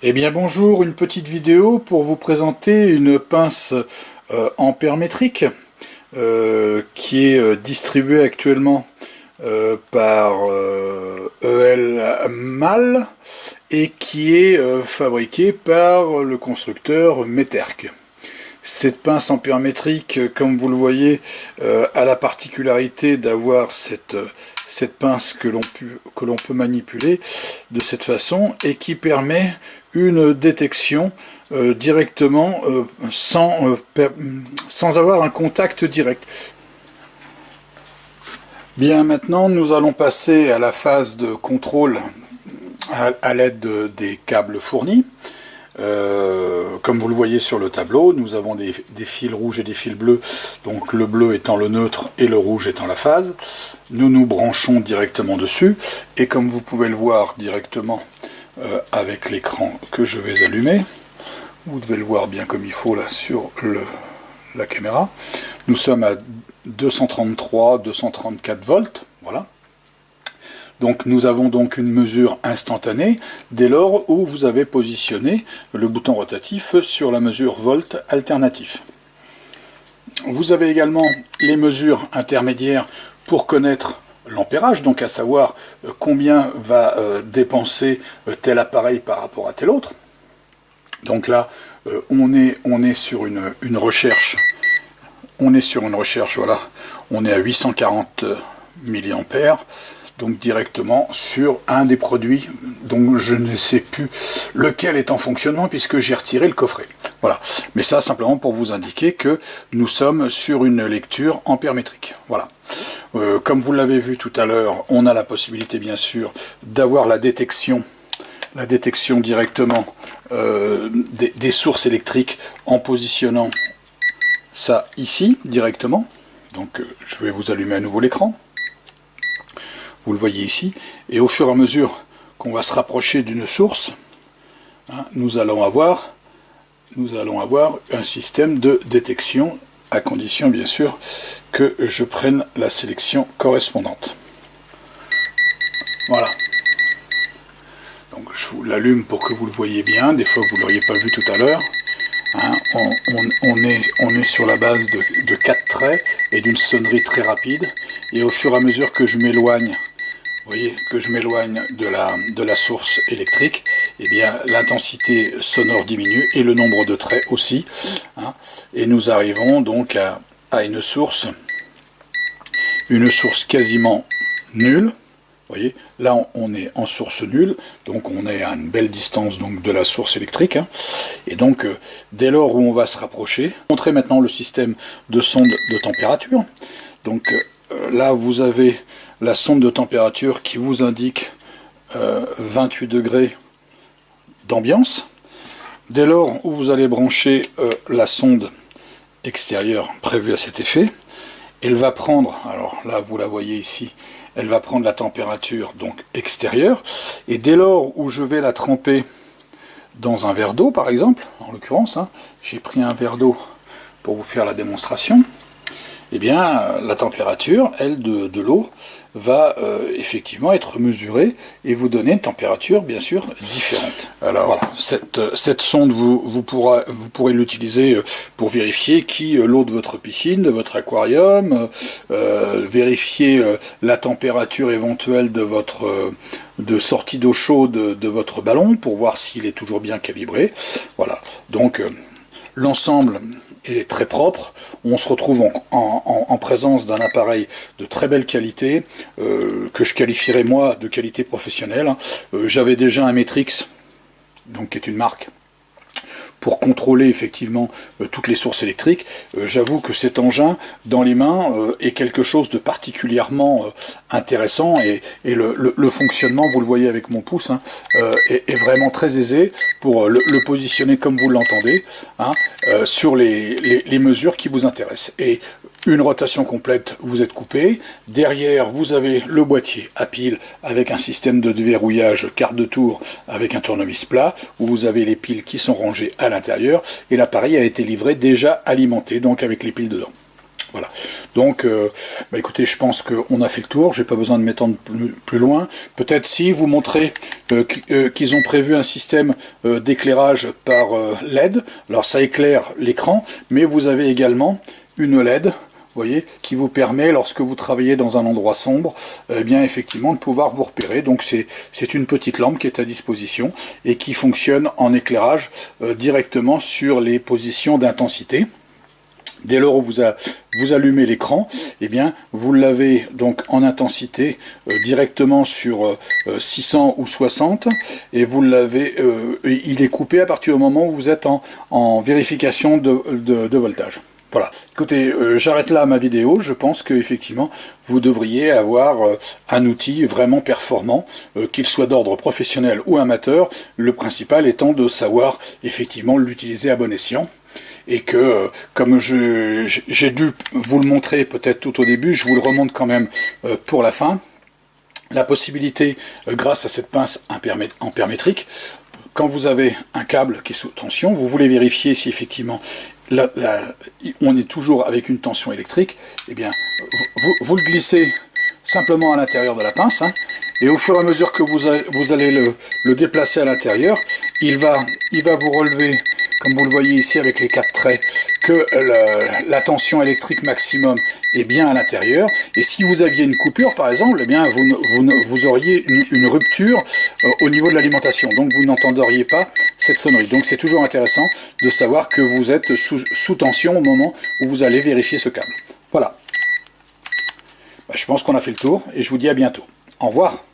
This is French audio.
Eh bien bonjour, une petite vidéo pour vous présenter une pince ampère métrique qui est distribuée actuellement par EL Mal et qui est fabriquée par le constructeur Meterk. Cette pince ampère métrique, comme vous le voyez, a la particularité d'avoir cette pince que l'on peut manipuler de cette façon et qui permet une détection directement sans avoir un contact direct. Bien, maintenant nous allons passer à la phase de contrôle à l'aide des câbles fournis. Comme vous le voyez sur le tableau, nous avons des fils rouges et des fils bleus, donc le bleu étant le neutre et le rouge étant la phase. Nous nous branchons directement dessus, et comme vous pouvez le voir directement avec l'écran que je vais allumer, vous devez le voir bien comme il faut là sur la caméra, nous sommes à 233-234 volts, voilà. Donc nous avons donc une mesure instantanée dès lors où vous avez positionné le bouton rotatif sur la mesure volt alternatif. Vous avez également les mesures intermédiaires pour connaître l'ampérage, donc à savoir combien va dépenser tel appareil par rapport à tel autre. Donc là, on est sur une recherche. On est sur une recherche, voilà. On est à 840 mA. Donc directement sur un des produits dont je ne sais plus lequel est en fonctionnement puisque j'ai retiré le coffret. Voilà. Mais ça simplement pour vous indiquer que nous sommes sur une lecture ampère métrique. Voilà. Comme vous l'avez vu tout à l'heure, on a la possibilité bien sûr d'avoir la détection directement des sources électriques en positionnant ça ici directement. Donc je vais vous allumer à nouveau l'écran. Vous le voyez ici, et au fur et à mesure qu'on va se rapprocher d'une source, nous allons avoir un système de détection, à condition bien sûr que je prenne la sélection correspondante. Voilà. Donc je vous l'allume pour que vous le voyez bien, des fois vous ne l'auriez pas vu tout à l'heure. On est sur la base de 4 traits et d'une sonnerie très rapide, et au fur et à mesure que je m'éloigne, vous voyez que je m'éloigne de la source électrique, eh bien l'intensité sonore diminue et le nombre de traits aussi, et nous arrivons donc à une source quasiment nulle. Vous voyez, là on est en source nulle, donc on est à une belle distance donc de la source électrique, et donc dès lors où on va se rapprocher, montrer maintenant le système de sonde de température. Donc là vous avez la sonde de température qui vous indique 28 degrés d'ambiance. Dès lors où vous allez brancher la sonde extérieure prévue à cet effet, elle va prendre, alors là vous la voyez ici, elle va prendre la température donc extérieure, et dès lors où je vais la tremper dans un verre d'eau par exemple, en l'occurrence, j'ai pris un verre d'eau pour vous faire la démonstration, eh bien la température, elle, de l'eau, va effectivement être mesurée et vous donner une température bien sûr différente. Alors voilà, cette sonde, vous pourrez l'utiliser pour vérifier l'eau de votre piscine, de votre aquarium, vérifier la température éventuelle de sortie d'eau chaude de votre ballon pour voir s'il est toujours bien calibré. Voilà, donc l'ensemble est très propre. On se retrouve en présence d'un appareil de très belle qualité, que je qualifierais moi de qualité professionnelle. J'avais déjà un Metrix, donc qui est une marque, pour contrôler effectivement toutes les sources électriques. J'avoue que cet engin dans les mains est quelque chose de particulièrement intéressant, et le fonctionnement, vous le voyez avec mon pouce, est vraiment très aisé pour le positionner comme vous l'entendez, sur les mesures qui vous intéressent. Et une rotation complète, vous êtes coupé. Derrière, vous avez le boîtier à piles avec un système de déverrouillage quart de tour avec un tournevis plat, où vous avez les piles qui sont rangées à l'intérieur, et l'appareil a été livré déjà alimenté, donc avec les piles dedans. Voilà. Donc, écoutez, je pense qu'on a fait le tour. J'ai pas besoin de m'étendre plus loin. Peut-être si vous montrez qu'ils ont prévu un système d'éclairage par LED. Alors, ça éclaire l'écran, mais vous avez également une LED, vous voyez, qui vous permet, lorsque vous travaillez dans un endroit sombre, eh bien, effectivement, de pouvoir vous repérer. Donc, c'est une petite lampe qui est à disposition et qui fonctionne en éclairage directement sur les positions d'intensité. Dès lors où vous allumez l'écran, eh bien, vous l'avez donc en intensité directement sur 600 ou 60, et vous l'avez, il est coupé à partir du moment où vous êtes en vérification de voltage. Voilà. Écoutez, j'arrête là ma vidéo. Je pense qu'effectivement, vous devriez avoir un outil vraiment performant, qu'il soit d'ordre professionnel ou amateur. Le principal étant de savoir effectivement l'utiliser à bon escient. Et que, comme j'ai dû vous le montrer peut-être tout au début, je vous le remonte quand même pour la fin, la possibilité, grâce à cette pince ampère-métrique, quand vous avez un câble qui est sous tension, vous voulez vérifier si effectivement on est toujours avec une tension électrique, eh bien, vous le glissez simplement à l'intérieur de la pince, hein, et au fur et à mesure que vous allez le déplacer à l'intérieur, il va vous relever, comme vous le voyez ici avec les 4 traits, que la tension électrique maximum est bien à l'intérieur. Et si vous aviez une coupure, par exemple, eh bien vous auriez une rupture au niveau de l'alimentation. Donc vous n'entendriez pas cette sonnerie. Donc c'est toujours intéressant de savoir que vous êtes sous tension au moment où vous allez vérifier ce câble. Voilà. Je pense qu'on a fait le tour et je vous dis à bientôt. Au revoir.